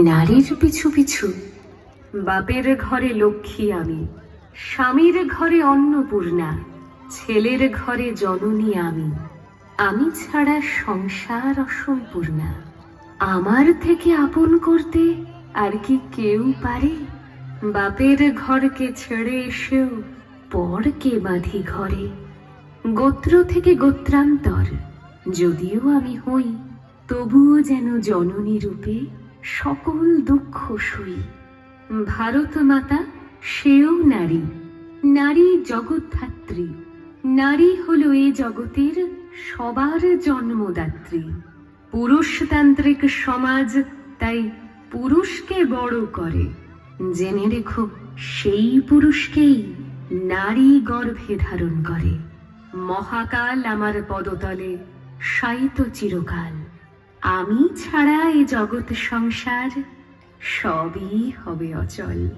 নারীর পিছু পিছু বাপের ঘরে লক্ষ্মী আমি, স্বামীর ঘরে অন্নপূর্ণা, ছেলের ঘরে জননী আমি। আমি ছাড়া সংসার অসম্পূর্ণা। আমার থেকে আপন করতে আর কি কেউ পারে? বাপের ঘরকে ছেড়ে এসেও পরকে বাঁধি ঘরে। গোত্র থেকে গোত্রান্তর যদিও আমি হই, তবুও যেন জননী রূপে সকল দুঃখ সই। ভারত মাতা সেও নারী, নারী জগদ্ধাত্রী। নারী হলো এ জগতের সবার জন্মদাত্রী। পুরুষতান্ত্রিক সমাজ তাই পুরুষকে বড় করে। জেনে রেখো, সেই পুরুষকেই নারী গর্ভে ধারণ করে। মহাকাল আমার পদতলে শায়িত চিরকাল। আমি ছাড়া এ জগৎ সংসার সবই হবে অচল।